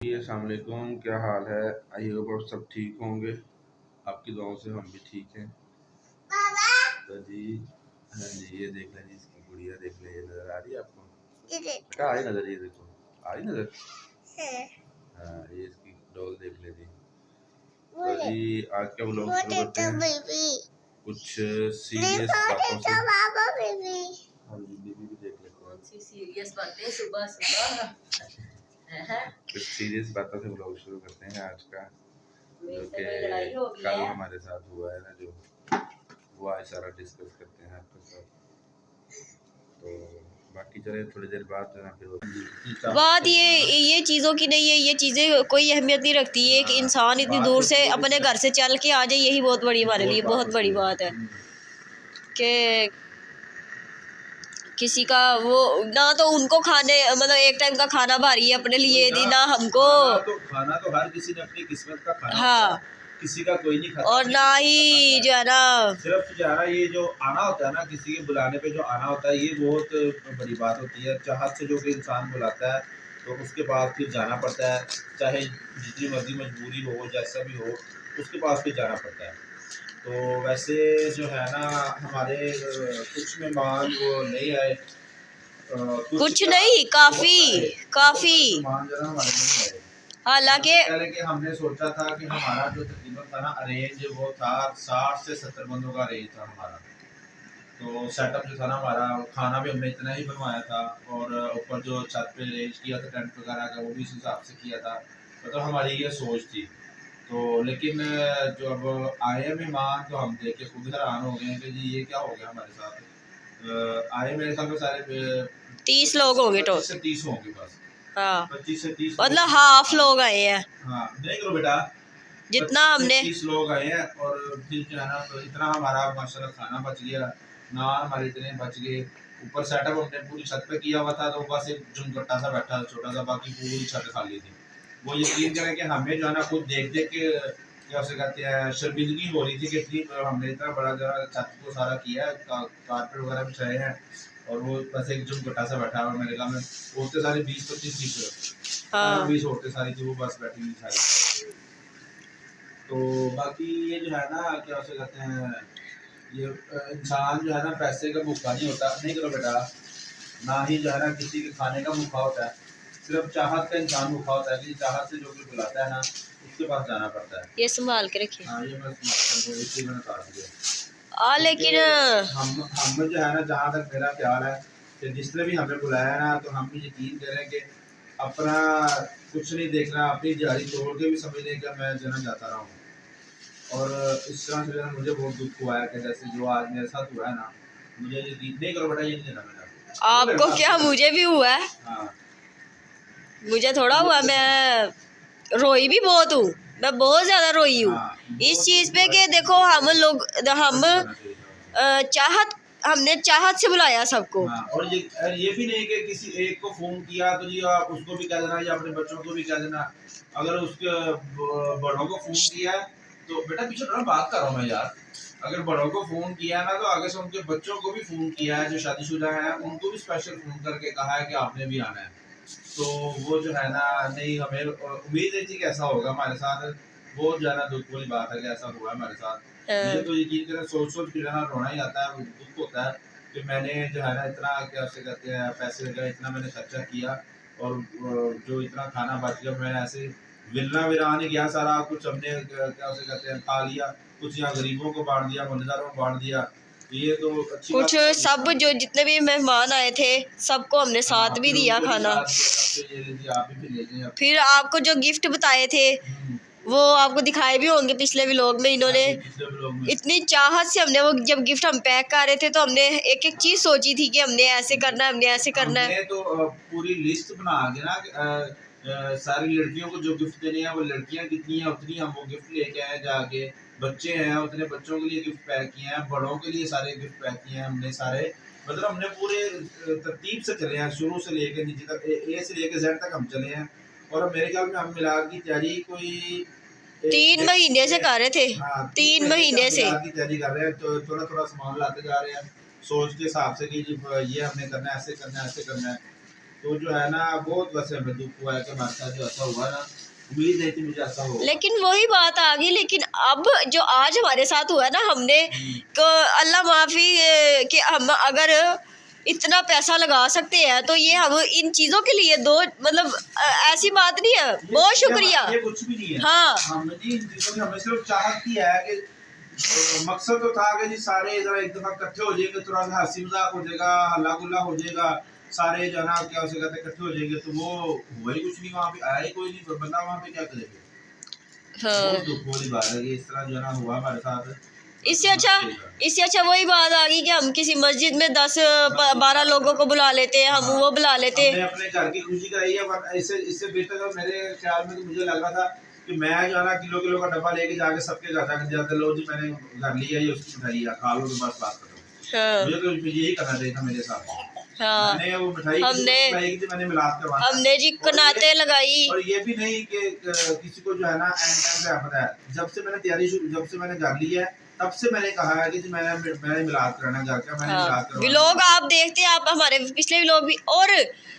अस्सलाम वालेकुम, क्या हाल है? आई होप आप सब ठीक होंगे। आपकी दुआओं से हम भी ठीक हैं। तो जी हाँ जी, ये देख लें जी, इसकी गुड़िया देख लें, ये नज़र आ रही है आपको? बेटा आई नज़र, ये देखो आई नज़र। हाँ, ये इसकी डॉल देख लें जी। तो जी आज का व्लॉग शुरू करते हैं कुछ सीरियस बातों से। हाँ जी, बीबी भी देख लेते हैं। सीरियस बातें सुबह सुबह कुछ सीरियस बातों से व्लॉग शुरू करते हैं आज का, जो कि लड़ाई हो गई कल है। हमारे साथ हुआ है ना, जो वो आज सारा डिस्कस करते हैं आपके साथ। तो बाकी चले थोड़ी देर बाद जो है फिर बात ये चीज़ों की नहीं है, ये चीज़ें कोई अहमियत नहीं रखती है। एक इंसान इतनी दूर से अपने घर से चल के आ जाए, यही बहुत बड़ी हमारे लिए बहुत बड़ी बात है कि किसी का वो ना तो उनको खाने मतलब एक टाइम का खाना भारी है अपने लिए दी ना हमको। खाना तो हर किसी ने अपनी किस्मत का खाना हाँ, किसी का कोई नहीं खाता, और ना ही जो है ना सिर्फ जो है ना ये जो आना होता है ना, किसी के बुलाने पे जो आना होता है, ये बहुत बड़ी बात होती है। चाहत से जो कि इंसान बुलाता है तो उसके पास फिर जाना पड़ता है, चाहे जितनी मर्जी मजबूरी हो, जैसा भी हो, उसके पास फिर जाना पड़ता है। तो वैसे जो है ना हमारे कुछ मेहमान वो नहीं आए, कुछ नहीं, काफ़ी मेहमान जो है ना हमारे नहीं आए। हालांकि पहले कि हमने सोचा था कि हमारा जो तकरीबन था ना अरेंज, वो था 60 से 70 बंदों का अरेंज था हमारा। तो सेटअप जो था ना हमारा, खाना भी हमने इतना ही बनवाया था, और ऊपर जो छत पे अरेंज किया था टेंट वगैरह का, वो भी इस हिसाब से किया था। मतलब हमारी ये सोच थी। तो लेकिन जो अब आए मेहमान तो हम देख के खुद हैरान हो गए हैं कि जी ये क्या हो गया हमारे साथ। आए मेरे ख्याल में सारे 30 लोग होंगे 25 से 30 होंगे बस। हाँ, 25 से 30 मतलब हाफ लोग आए हैं हाँ, नहीं करो बेटा, जितना हमने। 30 लोग आए हैं, और फिर जो है ना तो इतना हमारा माशाल्लाह खाना बच गया, नान हमारे इतने बच गए। ऊपर सेटअप हमने पूरी छत पे किया हुआ था, तो बस एक झुमकट्टा सा बैठा था छोटा सा, बाकी पूरी छत खाली थी। वो यकीन करें कि हमें जो है ना खुद देख देख के क्या उसे कहते हैं शर्मिंदगी हो रही थी कि इतनी हमने इतना बड़ा जरा छत को सारा किया है, कारपेट वगैरह बिछाए हैं, और वो बस एक झुमकट्टा सा बैठा हुआ। मेरे गाँव में औरतें सारी 20-25 थी, हाँ 20 औरतें सारी थी, वो बस बैठी हुई सारी। तो बाकी ये जो है ना क्या उसे कहते हैं, ये इंसान जो है ना पैसे का भूखा नहीं होता, नहीं करो बेटा, ना ही जो है ना किसी के खाने का भूखा होता है। सिर्फ चाहत का इंसान भूखा होता है कि चाहत से जो भी बुलाता है ना उसके पास जाना पड़ता है। ये संभाल के रखिए। हाँ, ये मैं इसी में काट दिया। लेकिन हम जो है ना, जहाँ तक मेरा ख्याल है कि जिसने भी हमें बुलाया ना, तो हम भी यकीन करें कि अपना कुछ नहीं देखना, अपनी दिहाड़ी तोड़ के भी समझ लें कि मैं जो है जाता रहा हूँ। और इस तरह से जो है मुझे बहुत दुख हुआ है कि जैसे जो आज मेरे साथ हुआ है ना, मुझे यकीन नहीं करो बेटा, ये नहीं देना मैंने आपको क्या, मुझे भी हुआ है। हाँ, मुझे थोड़ा हुआ, मैं रोई भी बहुत हूँ, मैं बहुत ज़्यादा रोई हूँ इस चीज़ पे कि देखो हम हमने चाहत से बुलाया सबको। हाँ, और ये भी नहीं कि किसी एक को फोन किया तो जी आप उसको भी कह देना या अपने बच्चों को भी कह देना। अगर उसके बड़ों को फोन किया है तो बेटा पीछे थोड़ा बात कर रहा हूँ मैं यार। अगर बड़ों को फोन किया है ना, तो आगे से उनके बच्चों को भी फोन किया है, जो शादीशुदा है उनको भी स्पेशल फोन करके कहा है कि आपने भी आना है। तो वो जो है ना, नहीं हमें उम्मीद नहीं थी कि ऐसा होगा हमारे साथ। बहुत ज्यादा दुख वाली बात है कि ऐसा हुआ हमारे साथ। मुझे तो यकीन करें सोच के ना रोना ही आता है, दुख होता है कि मैंने जो है ना इतना क्या उसे कहते हैं पैसे वगैरह इतना मैंने खर्चा किया, और जो इतना खाना बच गया, मैंने ऐसे विलना विरान ही गया सारा कुछ, हमने क्या उसे कहते हैं खा लिया, कुछ यहाँ गरीबों को बांट दिया, मजेदारों को बांट दिया। ये तो अच्छी कुछ सब जो जितने भी मेहमान आए थे सबको हमने साथ भी दिया खाना। फिर आपको जो गिफ्ट बताए थे वो आपको दिखाए भी होंगे पिछले व्लॉग में। इन्होंने इतनी चाहत से हमने वो जब गिफ्ट हम पैक कर रहे थे तो हमने एक एक चीज़ सोची थी कि हमने ऐसे करना है, हमने ऐसे करना है। तो पूरी लिस्ट बना के ना सारी लड़कियों को जो गिफ्ट देने हैं, वो लड़कियां कितनी हैं उतनी हम वो गिफ्ट लेके आए जाके, बच्चे हैं उतने बच्चों के लिए गिफ्ट पैक किए हैं, बड़ों के लिए सारे गिफ्ट पैक किए हैं हमने सारे। मतलब हमने पूरे तरतीब से चले हैं, शुरू से लेकर नीचे तक, ए से लेकर जेड तक हम चले हैं। और मेरे ख्याल में हम मिलाद की तैयारी कोई 3 महीने से कर रहे थे। हाँ, 3 महीने से की तैयारी कर रहे हैं, तो थोड़ा थोड़ा सामान लाते जा रहे हैं सोच के हिसाब से कि ये हमने करना है, ऐसे करना है, ऐसे करना है। तो जो है ना बहुत वैसे हमें दुख हुआ है कि हमारे साथ जो ऐसा हुआ ना, उम्मीद नहीं थी मुझे ऐसा हो। लेकिन वही बात आ गई। लेकिन अब जो आज हमारे साथ हुआ ना, हमने तो अल्लाह माफ़ी कि हम अगर इतना पैसा लगा सकते हैं तो ये हम इन चीज़ों के लिए दो, मतलब ऐसी बात नहीं है। बहुत शुक्रिया। ये कुछ भी नहीं है। हाँ, हमने जी इन चीजों की हमें सिर्फ चाहत की है कि मकसद तो था कि जी सारे जरा एक दफा इकट्ठे हो जाएंगे, थोड़ा सा हंसी मजाक हो जाएगा, हल्ला गुल्ला हो जाएगा, सारे जो ना क्या उसे कहते इकट्ठे हो जाएंगे। तो वो हुआ ही कुछ नहीं, वहाँ पे आया ही कोई नहीं, बंदा वहाँ पे क्या करेगा। हाँ। बहुत दुख वाली बात है कि इस तरह जो ना हुआ हमारे साथ। इससे अच्छा वही बात आ गई कि हम किसी मस्जिद में 10-12 लोगों को बुला लेते हैं, हम वो बुला लेते हैं। हमने अपने घर की खुशी कराई है, वरना इससे बेहतर तो मेरे ख्याल में तो मुझे लग रहा था कि मैं जो है ना किलो का डब्बा लेके जाके सबके घर जाकर जाते, लो जी मैंने घर लिया, ये उसकी मिठाई है, खा लो तो बस बात करो। हाँ, मुझे तो यही करना चाहिए था मेरे साथ। हाँ। मैंने वो मिठाई मैंने मिलाद करवाया, हमने जी कनाते लगाई। और ये भी नहीं कि किसी को जो है ना एंड टाइम पे पता है। जब से मैंने जब से मैंने घर लिया है तब से मैंने कहा है कि मैंने मिलाद कराना घर का, मैंने मिलाद करवाना। व्लॉग आप देखते हैं, आप हमारे पिछले व्लॉग भी। और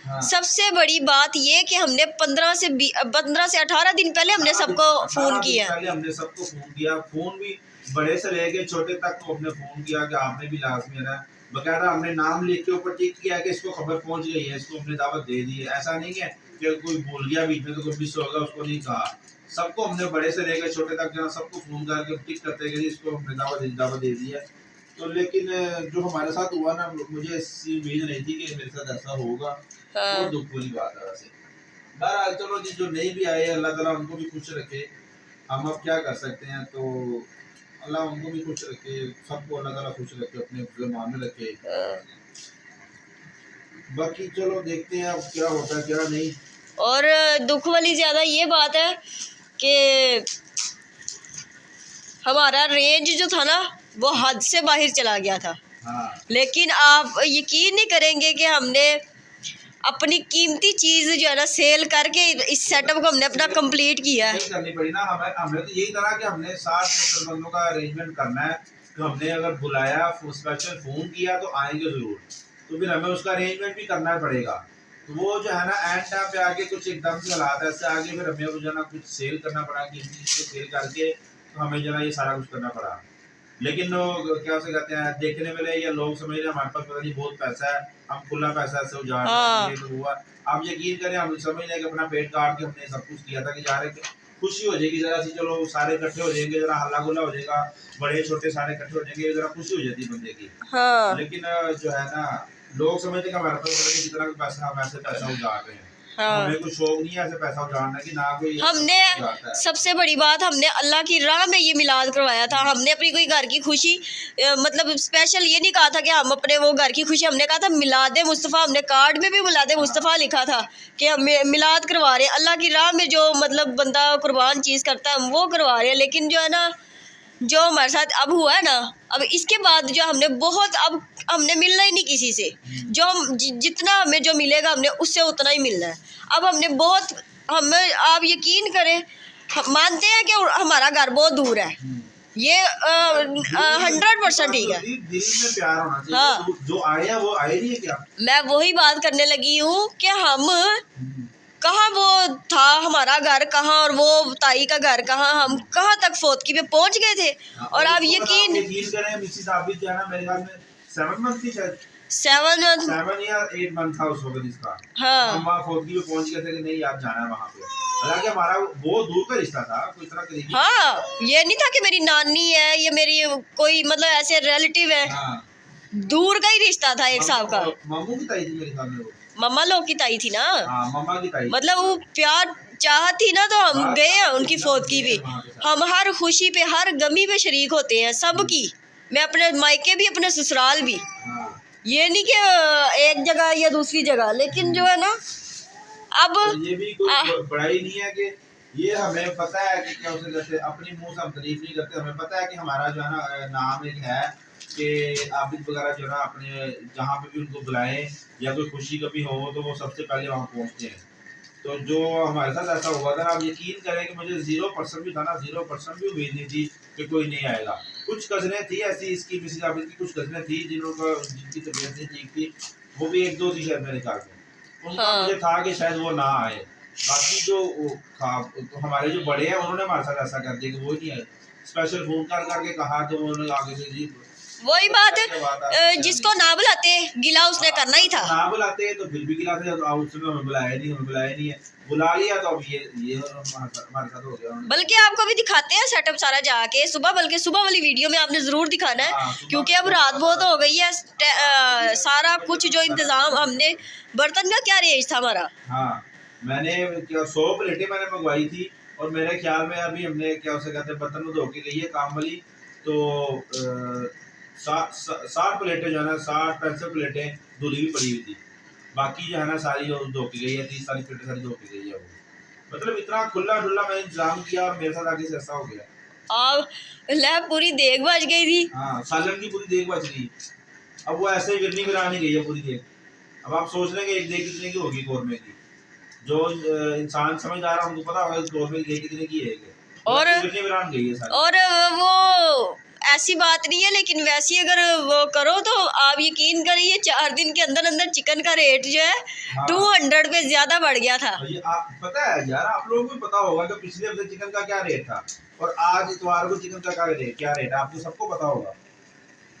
हाँ। सबसे बड़ी बात ये कि हमने 15 से 18 दिन पहले हमने सबको फोन किया। पहले हमने सबको फोन किया, फोन भी बड़े से लेके छोटे तक को हमने फोन किया कि आपने भी लाजमी है ना, बकायदा हमने नाम लिख के ऊपर टिक किया कि इसको खबर पहुंच गई है, इसको हमने दावत दे दी है। ऐसा नहीं है कि कोई भूल गया बीच में तो कोई मिस हो गया उसको नहीं कहा। सबको हमने बड़े से लेकर छोटे तक जो सबको फोन करके टिक करते गए इसको हमने दावत दे दी है। तो लेकिन जो हमारे साथ हुआ ना, मुझे इसकी उम्मीद नहीं थी कि मेरे साथ ऐसा होगा। बहुत दुख वाली बात है वैसे। बहरहाल चलो जी, जो नहीं भी आए अल्लाह ताला उनको भी खुश रखे। हम अब क्या कर सकते हैं, तो अल्लाह उनको भी खुश रखे, सबको अल्लाह ताला खुश रखे, अपने मान में रखे। बाकी चलो देखते हैं अब क्या होता है क्या नहीं। और दुख वाली ज्यादा ये बात है कि हमारा रेंज जो था ना वो हद से बाहर चला गया था। हाँ। लेकिन आप यकीन नहीं करेंगे कि हमने अपनी कीमती चीज जो है ना सेल करके इस सेटअप को हमने अपना कंप्लीट किया है। नहीं करनी पड़ी ना हमें तो यही था कि हमने 60-70 बंदों का अरेंजमेंट करना है। तो हमने अगर बुलाया, स्पेशल फोन किया तो आएंगे जरूर, तो फिर हमें उसका अरेंजमेंट भी करना पड़ेगा। तो वो जो है ना एंड टाइम पे आके कुछ एकदम से हालात ऐसे आगे, फिर हमें जो है ना कुछ सेल करना पड़ा, कीमती चीज़ सेल करके तो हमें जो है ये सारा कुछ करना पड़ा। लेकिन लोग क्या से कहते हैं, देखने वाले या लोग समझ रहे हमारे पास पता नहीं बहुत पैसा है, हम खुला पैसा से उजाड़ ये तो हुआ। आप यकीन करें, हम समझ लें कि अपना पेट काट के हमने सब कुछ किया था कि जा रहे खुशी हो जाएगी जरा सी, चलो सारे इकट्ठे हो जाएंगे, जरा हल्ला गुल्ला हो जाएगा, बड़े छोटे सारे इकट्ठे हो जाएंगे, जरा खुशी हो जाती है बंदे की। हाँ। लेकिन जो है ना लोग समझते कि हमारे पास पता नहीं कितना पैसा, हम ऐसे पैसा उजाड़ रहे हैं। हाँ। हमें कोई शौक नहीं है ऐसे पैसा उजाड़ने की, ना कोई। हमने सबसे बड़ी बात, हमने अल्लाह की राह में ये मिलाद करवाया था। हमने अपनी कोई घर की खुशी मतलब स्पेशल ये नहीं कहा था कि हम अपने वो घर की खुशी, हमने कहा था मिलाद मुस्तफ़ा। हमने कार्ड में भी मिलाद मुस्तफ़ा लिखा था कि हम मिलाद करवा रहे हैं। अल्लाह की राह में जो मतलब बंदा कुर्बान चीज़ करता है हम वो करवा रहे हैं। लेकिन जो है ना जो हमारे साथ अब हुआ है ना, अब इसके बाद जो हमने बहुत, अब हमने मिलना ही नहीं किसी से। जो हम जितना हमें जो मिलेगा हमने उससे उतना ही मिलना है। अब हमने बहुत, हमें आप यकीन करें, मानते हैं कि हमारा घर बहुत दूर है, ये 100% ठीक है। दिल में प्यार होना चाहिए। हाँ। जो आए हैं वो आए नहीं है क्या? मैं वही बात करने लगी हूँ कि हम कहाँ वो था हमारा घर कहाँ और वो ताई का घर कहाँ, हम कहाँ तक फोतकी पे पहुँच गए थे। और आप यकीन करें, मिसेस आबिद जो है ना मेरे ख्याल में 7 मंथ थी शायद, 7 या 8 मंथ था उस वक्त इसका। हाँ। हम वहाँ फोतकी पे पहुँच गए थे कि नहीं यार जाना है वहाँ पे। हालांकि हमारा बहुत दूर का रिश्ता था, कोई इतना करीबी। हाँ, ये नहीं था कि मेरी नानी है, ये मेरी कोई मतलब ऐसे रिलेटिव है। हाँ। दूर का ही रिश्ता था एक साहब का। मामू की ताई थी मेरे ख्याल में वो। मम्मा लोग की ताई थी ना। हाँ, मम्मा की ताई। मतलब वो प्यार चाहत थी ना, तो हम गए हैं उनकी फोतकी भी। हम हर खुशी पे हर गमी पे शरीक होते हैं सबकी। मैं अपने मायके भी अपने ससुराल भी। ये नहीं कि एक जगह या दूसरी जगह। लेकिन जो है ना अब ये भी कोई बड़ाई नहीं है कि ये हमें पता है कि क्या उसे कहते, अपनी मुंह से हम तारीफ नहीं करते। हमें पता है कि हमारा जो है ना नाम एक है कि आबिद वगैरह जो है ना अपने जहाँ पे भी उनको बुलाएं या कोई खुशी कभी हो तो वो सबसे पहले वहाँ पहुँचते हैं। तो जो हमारे साथ ऐसा हुआ था, आप यकीन करें कि मुझे 0% भी था ना, 0% भी उम्मीद नहीं थी कि कोई नहीं आएगा। कुछ कज़नें थी ऐसी, इसकी मिसेस आबिद की कुछ कज़नें थी जिनकी तबीयत नहीं ठीक थी, वो भी 1-2 थी शायद मेरे ख्याल में। उनका हाँ। मुझे था कि शायद वो ना आए, बाकी जो तो हमारे जो बड़े हैं उन्होंने हमारे साथ ऐसा कर दिया कि वो ही नहीं आए। स्पेशल फोन कर करके कहा तो उन्होंने आगे से जी वही बात जिसको ना बुलाते गिला उसने करना ही था। ना बुलाते तो फिर भी गिला थे, तो उसने हमें बुलाया नहीं है, बुला लिया तो अब ये हमारे साथ हो गया। बल्कि आपको भी दिखाते हैं सेटअप सारा जाके सुबह, बल्कि सुबह वाली वीडियो में आपने जरूर दिखाना है, हाँ, क्योंकि अब रात बहुत हो गई है। सारा कुछ जो इंतजाम हमने, बर्तन का क्या रेंज था हमारा। हाँ, मैंने 100 प्लेटें मैंने मंगवाई थी, और मेरे ख्याल में अभी हमने क्या उसे कहते हैं बर्तन में धो के गई है काम वाली, तो 60 प्लेटें जो है ना 60-65 प्लेटें धुली भी पड़ी हुई थी, बाकी जो है ना सारी धो के गई है, 30-40 प्लेटें सारी धो के गई है। वो मतलब इतना खुला डुल्ला मैंने इंतजाम किया और मेरे साथ आगे से ऐसा हो गया। अब ले पूरी देग बच गई थी। हाँ, सालन की पूरी देग बच गई। अब वो ऐसे ही गिरनी गिरानी गई है पूरी देग। अब आप सोच लेंगे एक देग कितने की होगी कौरमे की, जो इंसान समझदार है उनको पता होगा कौरमे की देग कितने की है। और गिरनी गिरान गई है सारी। और वो ऐसी बात नहीं है, लेकिन वैसे अगर वो करो तो आप यकीन करिए 4 दिन के अंदर अंदर चिकन का रेट जो है हाँ। 200 पे ज्यादा बढ़ गया था। पता है यार, आप लोगों को पता होगा कि पिछले हफ्ते चिकन का क्या रेट था और आज इतवार को चिकन का क्या रेट है, आपको सबको पता होगा।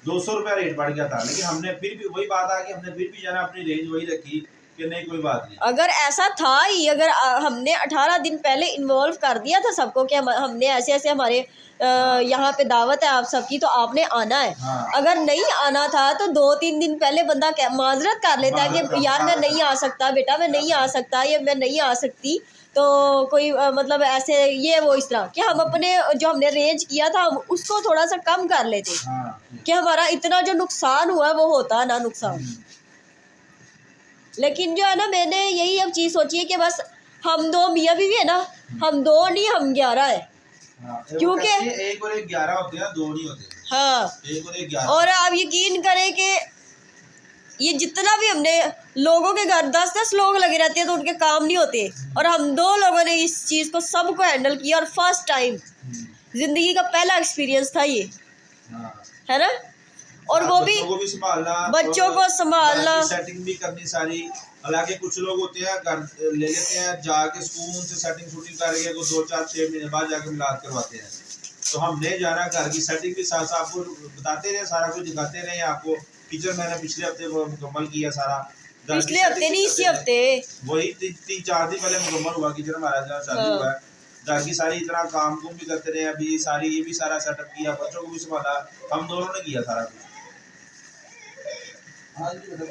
200 रुपया रेट बढ़ गया था, लेकिन हमने फिर भी वही बात आ कि हमने फिर भी जाना अपनी रेंज वही रखी कि नहीं कोई बात नहीं। अगर ऐसा था ही, अगर हमने 18 दिन पहले इन्वॉल्व कर दिया था सबको कि हमने ऐसे ऐसे हमारे यहाँ पे दावत है आप सबकी, तो आपने आना है। हाँ। अगर नहीं आना था तो 2-3 दिन पहले बंदा माजरत कर लेता है कि यार मैं नहीं आ सकता, बेटा मैं नहीं आ सकता, या मैं नहीं आ सकती, तो कोई मतलब ऐसे ये वो इस तरह कि हम अपने जो हमने रेंज किया था हम उसको थोड़ा सा कम कर लेते। हाँ। कि हमारा इतना जो नुकसान हुआ वो होता ना नुकसान। लेकिन जो है ना, मैंने यही अब चीज़ सोची है कि बस हम 2 मियाँ बीवी है ना, हम 2 नहीं हम 11 है। हाँ, क्योंकि 1 और 1 11 होते हैं, 2 नहीं होते। हाँ, 1 और 1 11। और आप यकीन करें कि ये जितना भी हमने लोगों के घर 10-10 लोग लगे रहते हैं तो उनके काम नहीं होते, और हम 2 लोगों ने इस चीज़ को सबको हैंडल किया, और फर्स्ट टाइम जिंदगी का पहला एक्सपीरियंस था ये। हाँ। है ना, और वो भी बच्चों को भी संभालना, बच्चों को संभालना, सेटिंग भी करनी सारी। हालांकि कुछ लोग होते हैं घर ले लेते हैं जाके सुकून से सेटिंग शूटिंग करके 2-4-6 महीने बाद जाके मिलाद करवाते हैं। तो हमने जाना घर की सेटिंग भी साथ आपको बताते रहे, सारा कुछ दिखाते रहे आपको। किचन मैंने पिछले हफ्ते मुकम्मल किया सारा, पिछले हफ्ते नहीं इसी हफ्ते, वही 3-4 दिन पहले मुकम्मल हुआ किचन हमारा चालू हुआ है। घर की सारी इतना काम कुम भी करते रहे, अभी सारी ये भी सारा सेटअप किया, बच्चों को भी संभाला, हम दोनों ने किया सारा कुछ।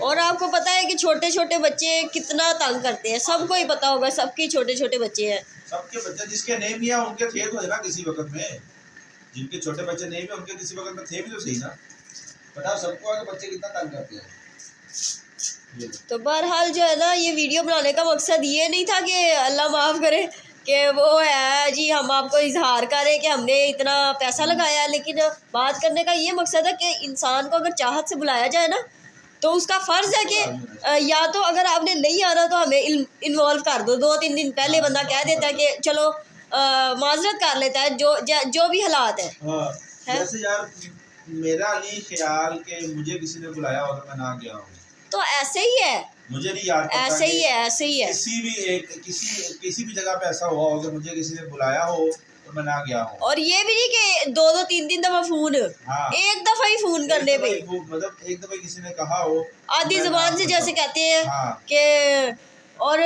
और आपको पता है कि छोटे छोटे बच्चे कितना तंग करते हैं, सबको ही पता होगा, सबके छोटे छोटे बच्चे हैं। सबके बच्चे जिसके नहीं भी है उनके थे तो है ना किसी वक्त में, जिनके छोटे बच्चे नहीं भी उनके किसी वक्त में थे भी तो सही ना। पता सबको आगे बच्चे कितना तंग करते हैं। तो बहरहाल जो है ना, ये वीडियो बनाने का मकसद ये नहीं था कि अल्लाह माफ़ करे कि वो है जी हम आपको इजहार करें कि हमने इतना पैसा लगाया, लेकिन बात करने का ये मकसद है कि इंसान को अगर चाहत से बुलाया जाए ना तो उसका फ़र्ज़ है कि या तो अगर आपने नहीं आना तो हमें इन्वॉल्व कर दो। 2-3 दिन पहले बंदा कह देता है कि चलो माजरत कर लेता है, जो भी हालात है। हाँ, जैसे यार मेरा नहीं ख्याल कि मुझे किसी ने बुलाया हो तो मैं ना गया हूँ, तो ऐसे ही है, मुझे नहीं याद पता ऐसे ही है, ऐसे ही है। किसी भी जगह पे ऐसा हुआ हो कि मुझे किसी ने बुलाया हो तो मैं ना गया हूँ। और ये भी नहीं कि 2-3 दफ़ा फ़ोन, हाँ, एक दफ़ा ही फ़ोन करने पे, मतलब एक दफा किसी ने कहा हो आधी ज़बान से जैसे कहते हैं। हाँ। कि और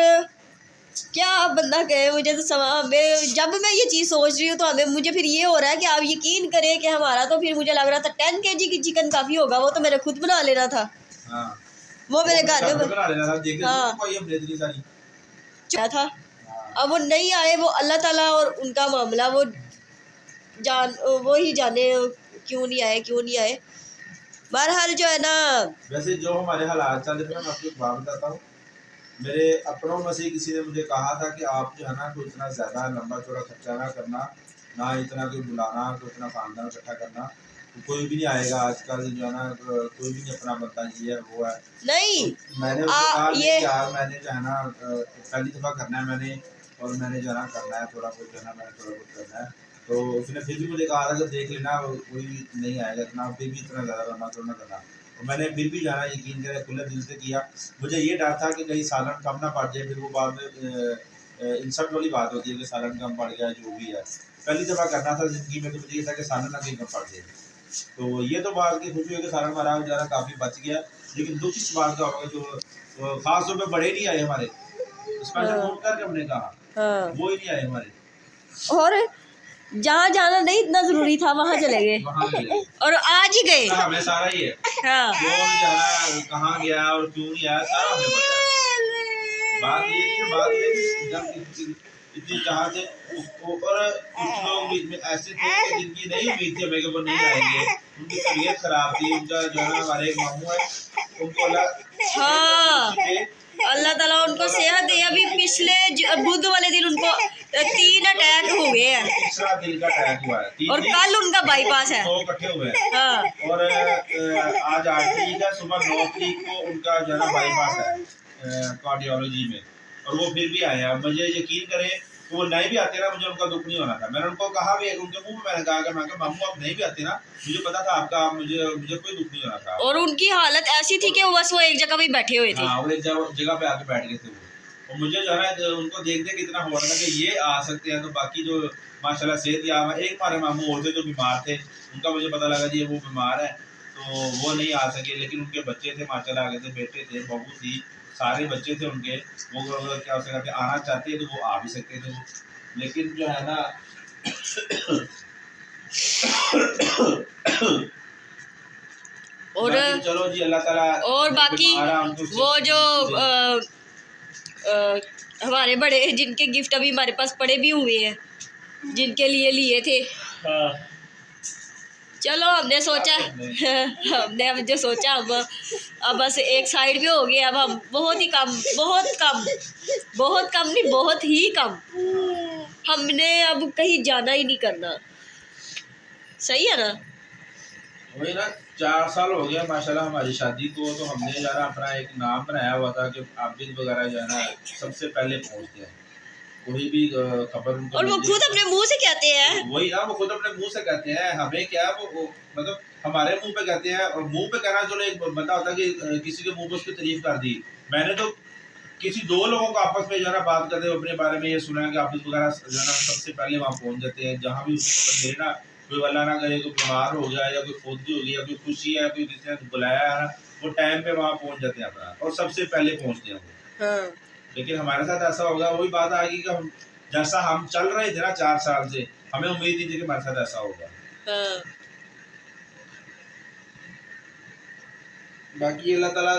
क्या बंदा कहे, मुझे तो जब मैं ये चीज़ सोच रही हूँ तो मुझे फिर ये हो रहा है कि आप यकीन करें कि हमारा तो फिर मुझे लग रहा था 10 kg की चिकन काफ़ी होगा, वो तो मेरे खुद बना लेना था। हाँ, वो मेरे घर में बना लेना था, देख हाँ। सारी था। अब वो नहीं आए, वो अल्लाह ताला और उनका मामला, वो ही जाने क्यों नहीं आए। बहरहाल जो है ना, वैसे जो हमारे हालात चल रहे हैं मैं आपको एक बात बताता हूँ। मेरे अपनों में से किसी ने मुझे कहा था कि आप जो है ना कोई इतना ज़्यादा लंबा चौड़ा खर्चा ना करना, ना इतना कोई बुलाना, कोई इतना खानदान इकट्ठा करना, तो कोई भी नहीं आएगा आजकल जो है ना, कोई भी नहीं अपना बनता ये है वो है। नहीं तो मैंने उससे कहा कि यार मैंने जो है ना पहली दफ़ा करना है मैंने, और मैंने जो है ना करना है थोड़ा बहुत जो है ना मैंने थोड़ा बहुत करना है। तो उसने फिर भी मुझे कहा था कि देख लेना कोई नहीं आएगा इतना, फिर भी इतना ज़्यादा लंबा चौड़ा करना। और मैंने फिर भी जाना यकीन करें खुले दिल से किया। मुझे ये डर था कि कहीं सालन कम ना पड़ जाए, फिर वो बाद में इंसल्ट वाली बात होती है कि सालन कम पड़ गया, जो भी है। पहली दफ़ा करना था ज़िंदगी में, तो मुझे ये था कि सालन ना कहीं कम पड़ जाए। तो ये तो बात की खुशी हुई कि सालन हमारा बेचारा काफ़ी बच गया। लेकिन दुख इस बात का होगा जो खास तौर पे बड़े नहीं आए हमारे, स्पेशल फोन करके हमने कहा, हाँ। वो ही नहीं आए हमारे। और जहाँ जाना नहीं इतना जरूरी था वहाँ चले गए, वहाँ चले गए और आज ही गए। हमें सारा ही है, हाँ। कौन जाना, कहाँ गया और क्यों नहीं आया, सारा हमें पता है। बात ये कि जब इतनी चाहत है उसको, और कुछ लोग बीच में ऐसे थे कि जिनकी नहीं उम्मीद थी हमें कि वो नहीं आएंगे, उनकी तबीयत खराब थी। उनका जो है हमारे एक मामू है, उनको हाँ, अल्लाह ताला उनको सेहत दे। अभी पिछले बुध वाले दिन उनको 3 अटैक हो गए हैं, तीसरा दिल का अटैक हुआ है, और कल उनका बाईपास है। 2 इकट्ठे हुए हैं। हाँ। और आज 8 तारीख है, सुबह 9 तारीख को उनका जो है बाईपास है कार्डियोलॉजी में, और वो फिर भी आए हैं। मुझे यकीन करें तो वो नहीं भी आते ना, मुझे उनका दुख नहीं होना था। मैंने उनको कहा भी, उनके मुंह में मैंने कहा कि मैं मामू आप नहीं भी आते ना, मुझे पता था आपका, मुझे कोई दुख नहीं होना था। और उनकी हालत ऐसी थी कि वो एक जगह पे बैठे हुए थे। हाँ, वो एक जगह पे आके बैठ गए थे वो। और मुझे जो है उनको देख देख इतना हो रहा था कि ये आ सकते हैं, तो बाकी जो माशाल्लाह सेहत याब है। एक हमारे मामू और थे जो बीमार थे, उनका मुझे पता लगा जी वो बीमार है, तो वो नहीं आ सके। लेकिन उनके बच्चे थे माशाल्लाह, आगे थे, बेटे थे, बहू थी, सारे बच्चे थे उनके। वो क्या उसे कहते आना चाहते तो वो आ भी सकते थे वो, लेकिन जो है ना और चलो जी अल्लाह ताला। और बाकी वो जो हमारे बड़े जिनके गिफ्ट अभी हमारे पास पड़े भी हुए हैं, जिनके लिए थे। हाँ। चलो हमने सोचा हमने अब जो सोचा अब बस एक साइड में हो गया। अब हम बहुत कम नहीं, बहुत ही कम, हमने अब कहीं जाना ही नहीं करना। सही है ना? वही ना, 4 साल हो गया माशाल्लाह हमारी शादी को, तो हमने यार अपना एक नाम बनाया हुआ था कि आबिद वगैरह जो है ना सबसे पहले पहुंचते हैं, कोई भी खबर उनको। और वो खुद अपने मुंह से कहते हैं। वही ना, वो खुद अपने मुंह से कहते हैं। हमें क्या वो मतलब हमारे मुंह पे कहते हैं, और मुंह पे कहना चलो एक बंदा होता है कि किसी के मुंह पे उसकी तारीफ कर दी। मैंने तो किसी 2 लोगों को आपस में जो है ना बात करते हुए अपने बारे में ये सुना है कि आबिद वगैरह जो है ना सबसे पहले वहाँ पहुँच जाते हैं। जहाँ भी उसको खबर मिले ना, कोई अल्लाह ना करे कोई बीमार हो गया या कोई फौतगी हो गई या कोई खुशी है, कोई किसी ने बुलाया है, वो टाइम पे वहाँ पहुँच जाते हैं अपना, और सबसे पहले पहुँचते हैं वो। हाँ। लेकिन हमारे साथ ऐसा होगा, वही बात आ गई कि हम जैसा हम चल रहे थे ना 4 साल से, हमें उम्मीद नहीं थी कि हमारे साथ ऐसा होगा। हाँ। बाकी अल्लाह ताला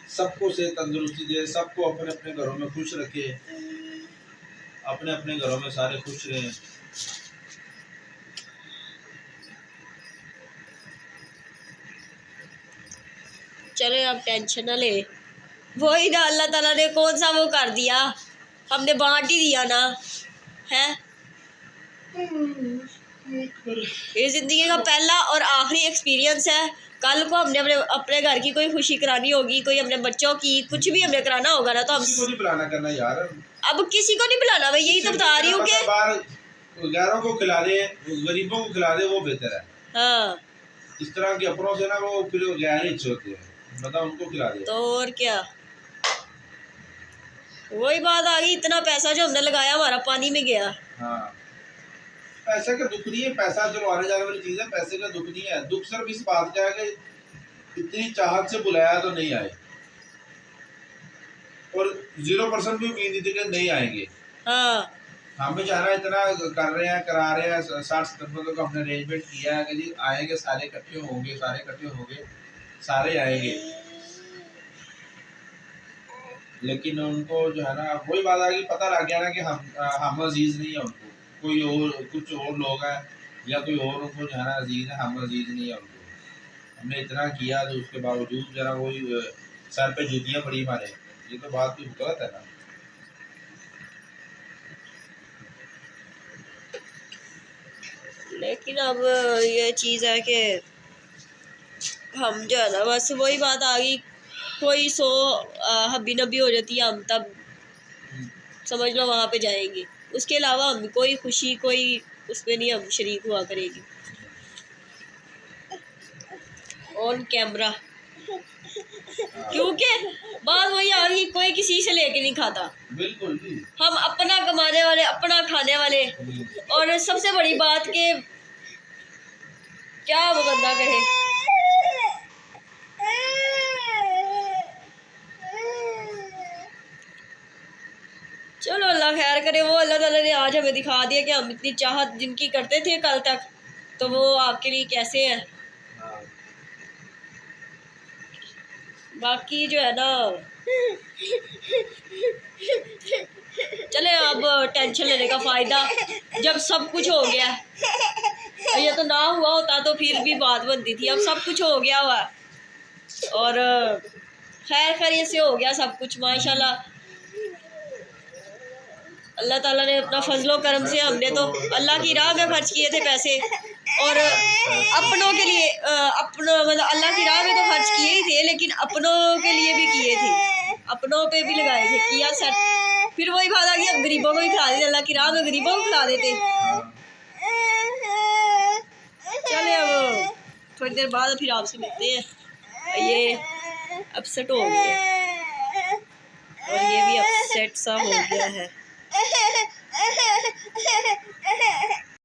सबको से तंदुरुस्ती दे, सबको अपने अपने घरों में खुश रखे, अपने अपने घरों में सारे खुश रहें। चले आप टेंशन ना ले, वही ना अल्लाह ताला ने कौन सा वो कर दिया, हमने बांट ही दिया ना है। ये जिंदगी का पहला और आखिरी एक्सपीरियंस है। कल को हमने अपने घर की कोई खुशी करानी होगी, कोई अपने बच्चों की कुछ भी हमने कराना होगा ना, तो हम किसी को नहीं बुलाना करना यार, अब किसी को नहीं बुलाना। मैं यही तो बता रही हूँ कि गैरों को खिला दे, गरीबों को खिला दे, वो बेहतर है। हाँ, इस तरह के अपनों से ना वो फिर गैर ही होते हैं, मतलब उनको खिला दे। तो और क्या, वही बात आ गई, इतना पैसा जो हमने लगाया हमारा पानी में गया। हाँ, पैसे का दुख नहीं है, पैसा चलो आने जाने वाली चीज है, पैसे का दुख नहीं है। दुख सिर्फ इस बात का है कि इतनी चाहत से बुलाया तो नहीं आए, और 0% भी उम्मीद नहीं थी कि नहीं आएंगे। हाँ, हम भी जाना इतना कर रहे हैं, करा रहे हैं, 60-70 बंदों का हमने अरेंजमेंट किया है कि जी आएंगे, सारे इकट्ठे होंगे, सारे आएंगे। लेकिन उनको जो है ना वही बात आ गई, पता लग गया ना कि हम अजीज नहीं है उनको, कोई और कुछ और लोग हैं या कोई और उनको जो है ना अजीज है, हम अजीज नहीं है उनको। हमने इतना किया तो उसके बावजूद जरा वही सर पे जूतियाँ पड़ी हमारे, ये तो बात कुछ गलत है ना। लेकिन अब ये चीज़ है कि हम जो है ना बस वही बात आ गई, कोई 100 हब्बी नब्बी हो जाती है, हम तब समझ लो वहाँ पे जाएंगे। उसके अलावा हम कोई खुशी कोई उसमें नहीं हम शरीक हुआ करेगी। ऑन कैमरा क्योंकि बात वही आ गई, कोई किसी से लेके नहीं खाता, बिल्कुल जी। हम अपना कमाने वाले, अपना खाने वाले। और सबसे बड़ी बात कि क्या वो बंदा कहे, चलो अल्लाह खैर करे। वो अल्लाह ताला ने आज हमें दिखा दिया कि हम इतनी चाहत जिनकी करते थे कल तक, तो वो आपके लिए कैसे है। हाँ। बाकी जो है ना, चले अब टेंशन लेने का फ़ायदा, जब सब कुछ हो गया। ये तो ना हुआ होता तो फिर भी बात बनती थी, अब सब कुछ हो गया हुआ और खैर खैरियत से हो गया सब कुछ माशाल्लाह। अल्लाह ताला ने अपना फजलो करम से, हमने तो अल्लाह की राह में खर्च किए थे पैसे, और अपनों के लिए अपनों मतलब अल्लाह की राह में तो खर्च किए ही थे, लेकिन अपनों के लिए भी किए थे, अपनों पे भी लगाए थे, किया सर। फिर वही बात आ गई, अब गरीबों को ही खिला देते, अल्लाह की राह में गरीबों को खिला देते। चले अब थोड़ी देर बाद फिर आपसे मिलते हैं। ये अपसेट हो गया और ये भी अपसेट सा हो गया है।